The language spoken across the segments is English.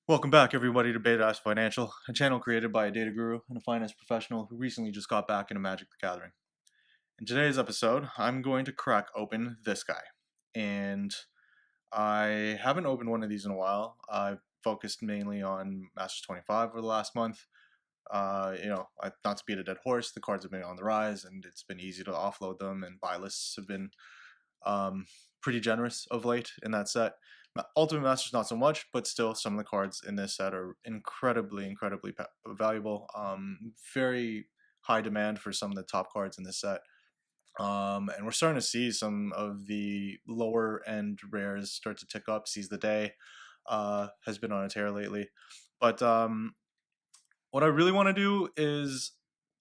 Welcome back, everybody, to Beta's Financial, a channel created by a data guru and a finance professional who recently just got back into Magic the Gathering. In today's episode, I'm going to crack open this guy. And I haven't opened one of these in a while. I've focused mainly on Masters 25 over the last month. Not to beat a dead horse, the cards have been on the rise and it's been easy to offload them, and buy lists have been pretty generous of late in that set. Ultimate Masters not so much, but still some of the cards in this set are incredibly valuable. Very high demand for some of the top cards in this set. And we're starting to see some of the lower end rares start to tick up. Seize the Day has been on a tear lately. But what I really want to do is,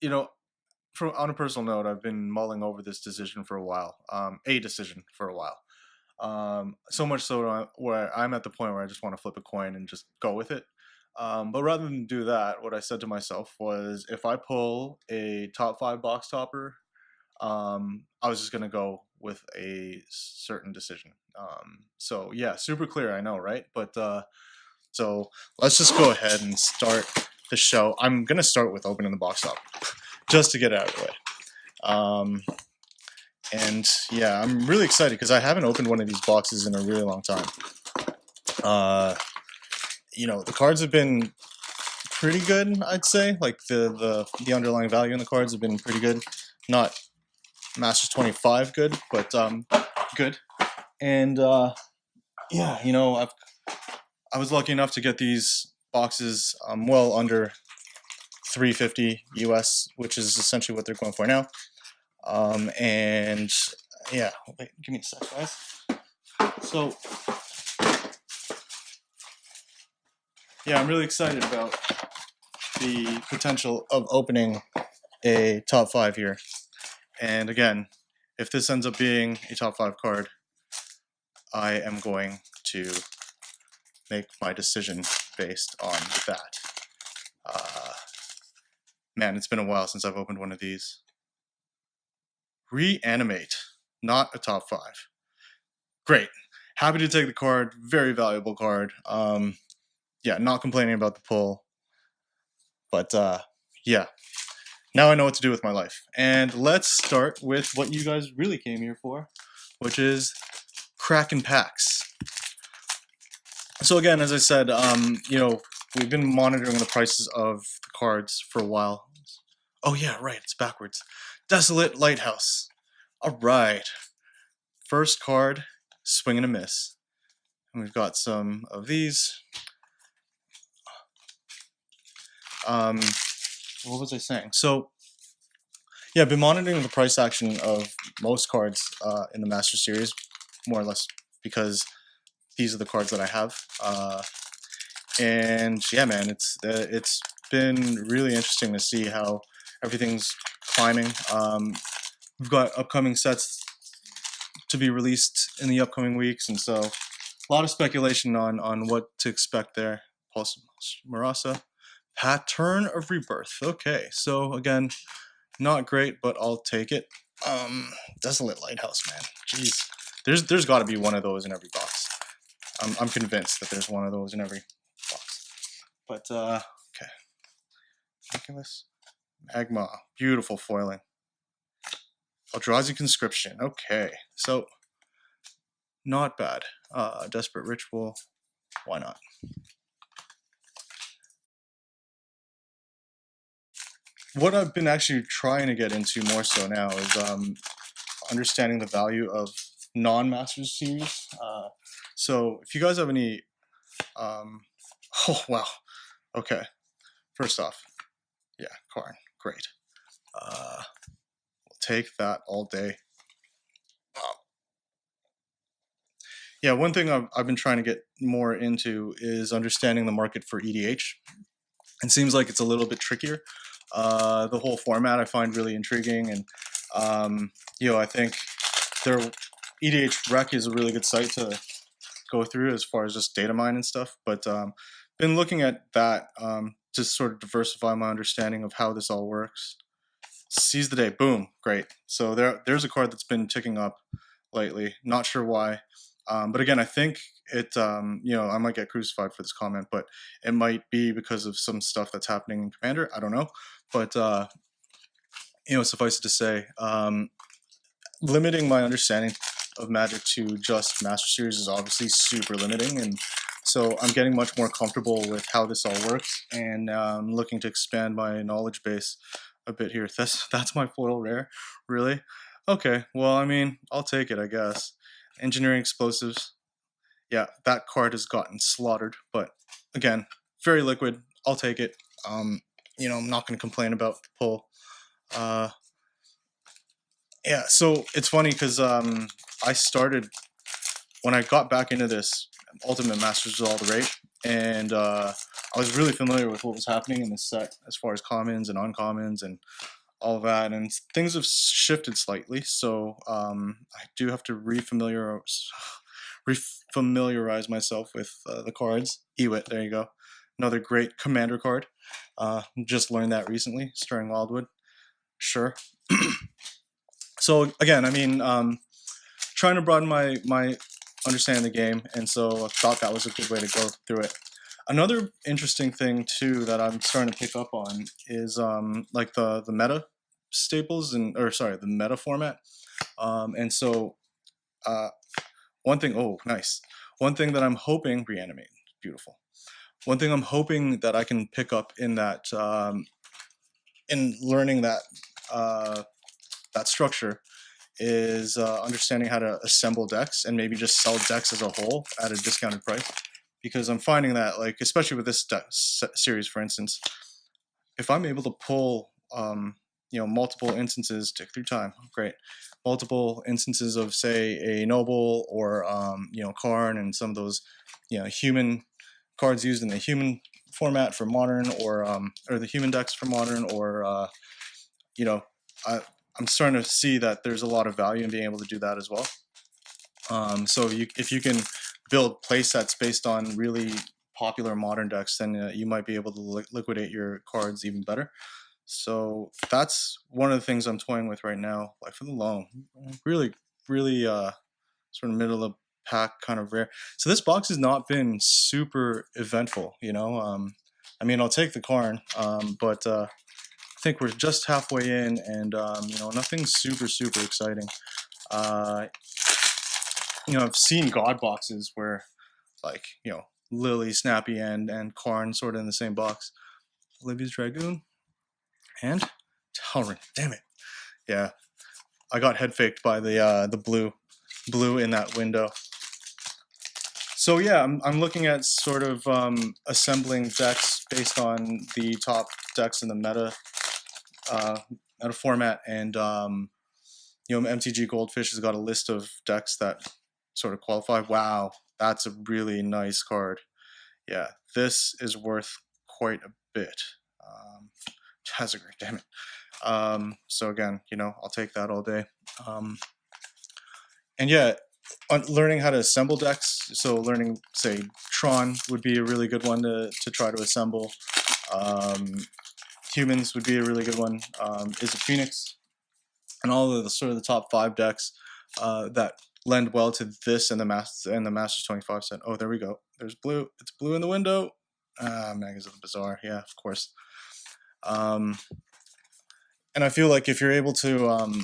on a personal note, I've been mulling over this decision for a while, a decision for a while. So much so where I'm at the point where I just want to flip a coin and just go with it. But rather than do that, what I said to myself was, if I pull a top 5 box topper, I was just going to go with a certain decision. So yeah, super clear, I know, right? But so let's just go ahead and start the show. I'm going to start with opening the box up just to get it out of the way. And yeah, I'm really excited because I haven't opened one of these boxes in a really long time. The cards have been pretty good, I'd say. Like the underlying value in the cards have been pretty good. Not Masters 25 good, but good. And I was lucky enough to get these boxes well under $350 US, which is essentially what they're going for now. And yeah, wait, give me a sec, guys. So yeah, I'm really excited about the potential of opening a top 5 here. And again, if this ends up being a top 5 card, I am going to make my decision based on that. Man, it's been a while since I've opened one of these. Reanimate, not a top 5. Great. Happy to take the card. Very valuable card. Yeah, not complaining about the pull. But yeah, now I know what to do with my life. And let's start with what you guys really came here for, which is cracking packs. So again, as I said, we've been monitoring the prices of the cards for a while. Oh yeah, right, it's backwards. Desolate Lighthouse. All right. First card, swing and a miss. And we've got some of these. What was I saying? So, yeah, I've been monitoring the price action of most cards in the Master Series, more or less, because these are the cards that I have. And yeah, man, it's been really interesting to see how everything's climbing. We've got upcoming sets to be released in the upcoming weeks, and so a lot of speculation on what to expect there. Pulse Marasa. Pattern of Rebirth. Okay, so again, not great, but I'll take it. Desolate Lighthouse, man. Jeez. There's got to be one of those in every box. I'm convinced that there's one of those in every box. But okay. Ridiculous. Magma. Beautiful foiling. Eldrazi Conscription. Okay. So not bad. Desperate Ritual. Why not? What I've been actually trying to get into more so now is understanding the value of non-Masters series. So if you guys have any, oh wow, okay. First off, yeah, Karn, great. We'll take that all day. Yeah, one thing I've been trying to get more into is understanding the market for EDH. It seems like it's a little bit trickier. The whole format I find really intriguing, and I think their EDH Rec is a really good site to go through as far as just data mine and stuff. But been looking at that to sort of diversify my understanding of how this all works. Seize the Day, boom, great. So there's a card that's been ticking up lately. Not sure why. But again, I think it, I might get crucified for this comment, but it might be because of some stuff that's happening in Commander. I don't know. But, suffice it to say, limiting my understanding of Magic to just Master Series is obviously super limiting. And so I'm getting much more comfortable with how this all works, and looking to expand my knowledge base a bit here. That's my foil rare, really? Okay, well, I mean, I'll take it, I guess. Engineering Explosives. Yeah, that card has gotten slaughtered, but again, very liquid. I'll take it. I'm not going to complain about the pull. Uh, yeah, so it's funny because I started when I got back into this. Ultimate Masters was all the rage, and I was really familiar with what was happening in this set as far as commons and uncommons and all of that, and things have shifted slightly. So I do have to refamiliarize myself with the cards. Ewit, there you go, another great commander card. Just learned that recently, starring Wildwood. Sure. So again, I mean, trying to broaden my understanding of the game, and so I thought that was a good way to go through it. Another interesting thing too that I'm starting to pick up on is like the meta staples the meta format. And so one thing, oh nice, one thing that I'm hoping reanimate, beautiful. One thing I'm hoping that I can pick up in that in learning that structure is understanding how to assemble decks and maybe just sell decks as a whole at a discounted price. Because I'm finding that, like, especially with this series, for instance, if I'm able to pull, multiple instances, tick through time, great, multiple instances of, say, a Noble or, Karn and some of those, human cards used in the human format for Modern, or the human decks for Modern, or, I'm starting to see that there's a lot of value in being able to do that as well. So if you can build play sets based on really popular Modern decks, then you might be able to liquidate your cards even better. So that's one of the things I'm toying with right now. Like for the loan, really, really sort of middle of the pack, kind of rare. So this box has not been super eventful, I mean, I'll take the Karn, but I think we're just halfway in, and nothing super exciting. I've seen God boxes where, like, Lily, Snappy, and Karn sort of in the same box. Olivia's Dragoon and Talryn. Damn it. Yeah, I got head faked by the blue in that window. So yeah, I'm looking at sort of assembling decks based on the top decks in the meta format, and MTG Goldfish has got a list of decks that sort of qualify. Wow, that's a really nice card. Yeah, this is worth quite a bit. Chazagr, damn it. So again, I'll take that all day. And yeah, learning how to assemble decks. So learning, say, Tron would be a really good one to try to assemble. Humans would be a really good one. Izzet Phoenix, and all of the sort of the top 5 decks that lend well to this and the Masters 25 set. Oh, there we go. There's blue. It's blue in the window. Magas of the Bazaar. Yeah, of course. And I feel like if you're able to,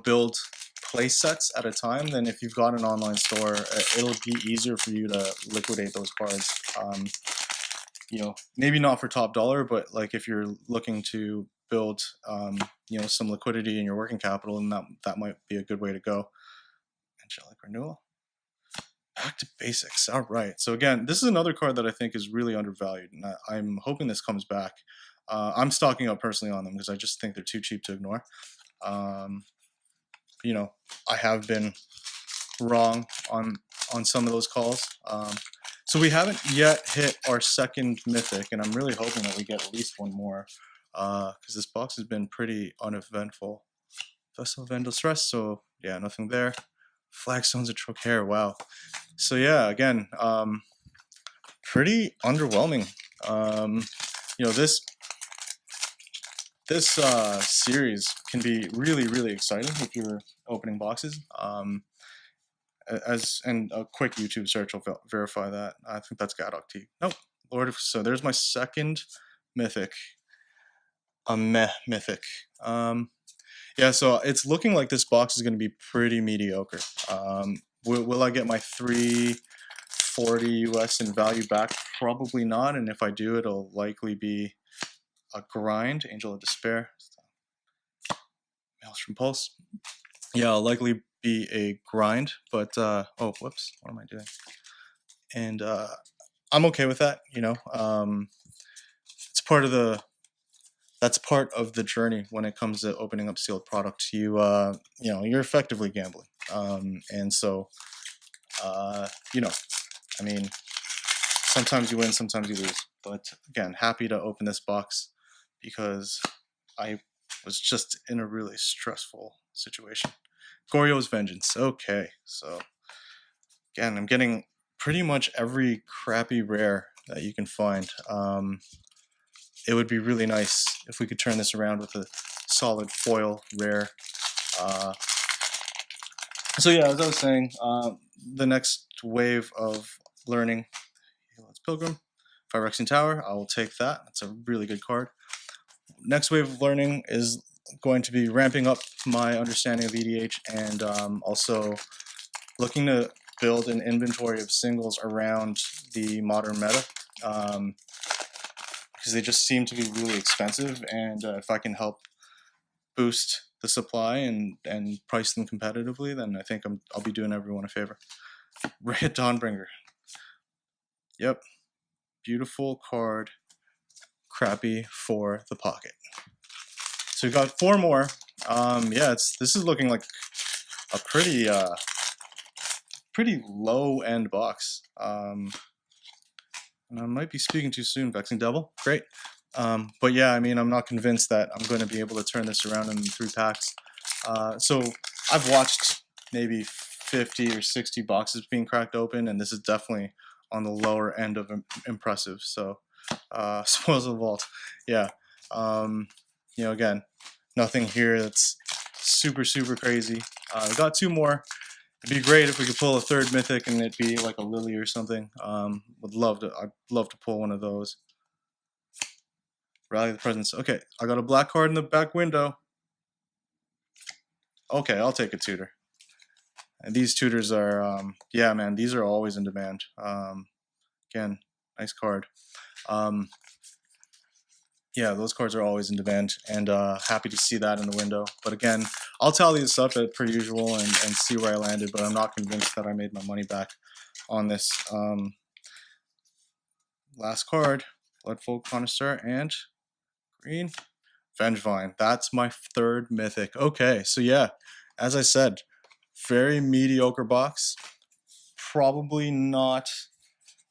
build play sets at a time, then if you've got an online store, it'll be easier for you to liquidate those cards. Maybe not for top dollar, but like if you're looking to build, some liquidity in your working capital, and that might be a good way to go. Angelic Renewal. Back to basics. All right. So again, this is another card that I think is really undervalued, and I'm hoping this comes back. I'm stocking up personally on them because I just think they're too cheap to ignore. I have been wrong on some of those calls. So we haven't yet hit our second mythic, and I'm really hoping that we get at least one more, because this box has been pretty uneventful. Vessel of Endless Stress, so yeah, nothing there. Flagstones of Trocaire, wow. So yeah, again, pretty underwhelming. This series can be really exciting if you're opening boxes. And a quick YouTube search will verify that. I think that's Gadok T. Nope. So there's my second mythic. A meh mythic. Yeah, so it's looking like this box is going to be pretty mediocre. Will I get my 340 US in value back? Probably not, and if I do, it'll likely be a grind. Angel of Despair. Maelstrom Pulse. Yeah, it'll likely be a grind, but oh, whoops, what am I doing? And I'm okay with that, you know. It's part of that's part of the journey when it comes to opening up sealed products. You know, you're effectively gambling, and so you know, I mean, sometimes you win, sometimes you lose. But again, happy to open this box because I was just in a really stressful situation. Goryo's Vengeance. Okay, so again, I'm getting pretty much every crappy rare that you can find. It would be really nice if we could turn this around with a solid foil rare. So yeah, as I was saying, the next wave of learning, let's Pilgrim, Phyrexian Tower, I will take that. That's a really good card. Next wave of learning is going to be ramping up my understanding of EDH and also looking to build an inventory of singles around the modern meta. Because they just seem to be really expensive, and if I can help boost the supply and price them competitively, then I think I'll be doing everyone a favor. Red Dawnbringer. Yep. Beautiful card. Crappy for the pocket. So we got 4 more. Yeah, this is looking like a pretty low end box. And I might be speaking too soon, Vexing Devil. Great. But yeah, I mean, I'm not convinced that I'm going to be able to turn this around in 3 packs. So I've watched maybe 50 or 60 boxes being cracked open, and this is definitely on the lower end of impressive. So, Spoils of the Vault. Yeah. You know, again, nothing here that's super, super crazy. We got 2 more. It'd be great if we could pull a 3rd mythic and it'd be like a Lily or something. I'd love to pull one of those. Rally the Presence. Okay, I got a black card in the back window. Okay, I'll take a tutor. And these tutors are, yeah, man, these are always in demand. Again, nice card. Yeah, those cards are always in demand, and happy to see that in the window. But again, I'll tally this up as per usual and see where I landed, but I'm not convinced that I made my money back on this. Last card, Bloodfold Connoisseur and green Vengevine. That's my 3rd mythic. Okay, so yeah, as I said, very mediocre box. Probably not,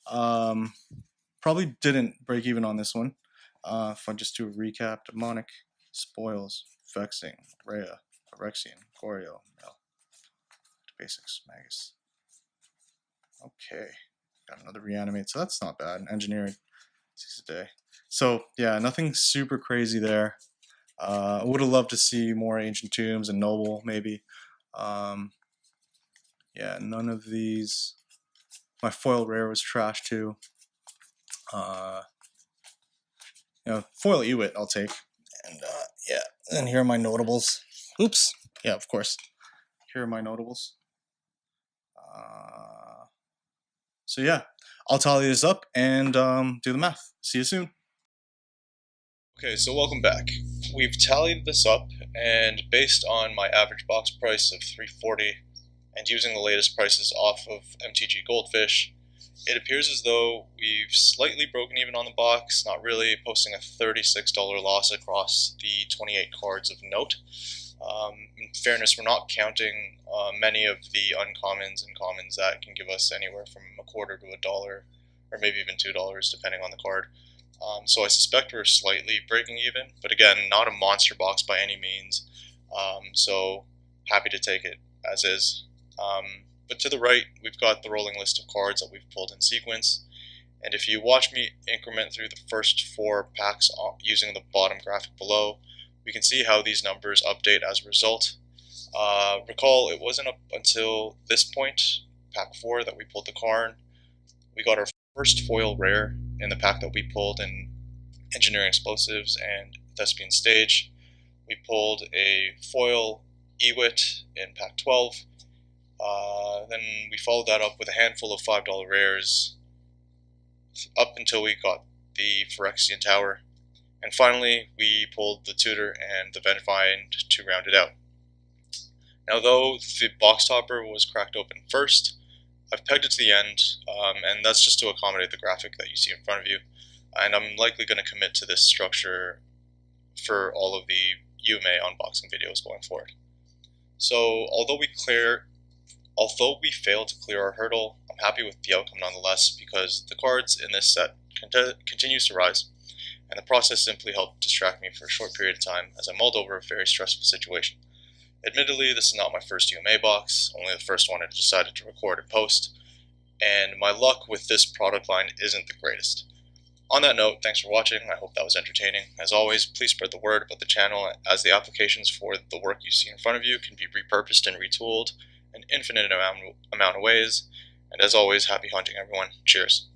probably didn't break even on this one. If I just do a recap, Demonic, Spoils, Vexing, Rhea, Phyrexian, Goryo, Mel, Basics, Magus. Okay, got another Reanimate, so that's not bad. Engineering, 6 a day. So yeah, nothing super crazy there. I would have loved to see more Ancient Tombs and Noble, maybe. Yeah, none of these. My foil rare was trash too. You know, foil Ewit I'll take. And yeah, and here are my notables. Oops. Yeah, of course. Here are my notables. So yeah, I'll tally this up and do the math. See you soon. Okay, so welcome back. We've tallied this up, and based on my average box price of $340 and using the latest prices off of MTG Goldfish, it appears as though we've slightly broken even on the box, not really, posting a $36 loss across the 28 cards of note. In fairness, we're not counting many of the uncommons and commons that can give us anywhere from a quarter to $1, or maybe even $2, depending on the card. So I suspect we're slightly breaking even, but again, not a monster box by any means. So happy to take it as is. But to the right, we've got the rolling list of cards that we've pulled in sequence. And if you watch me increment through the first 4 packs using the bottom graphic below, we can see how these numbers update as a result. Recall, it wasn't up until this point, pack 4, that we pulled the Karn. We got our first foil rare in the pack that we pulled in Engineering Explosives and Thespian Stage. We pulled a foil Ewit in pack 12. Then we followed that up with a handful of $5 rares up until we got the Phyrexian Tower. And finally, we pulled the Tutor and the Vengevine to round it out. Now, though the box topper was cracked open first, I've pegged it to the end, and that's just to accommodate the graphic that you see in front of you. And I'm likely going to commit to this structure for all of the UMA unboxing videos going forward. So, although we failed to clear our hurdle, I'm happy with the outcome nonetheless, because the cards in this set continues to rise, and the process simply helped distract me for a short period of time as I mulled over a very stressful situation. Admittedly, this is not my first UMA box, only the first one I decided to record and post, and my luck with this product line isn't the greatest. On that note, thanks for watching. I hope that was entertaining. As always, please spread the word about the channel, as the applications for the work you see in front of you can be repurposed and retooled an infinite amount of ways. And as always, happy hunting, everyone. Cheers.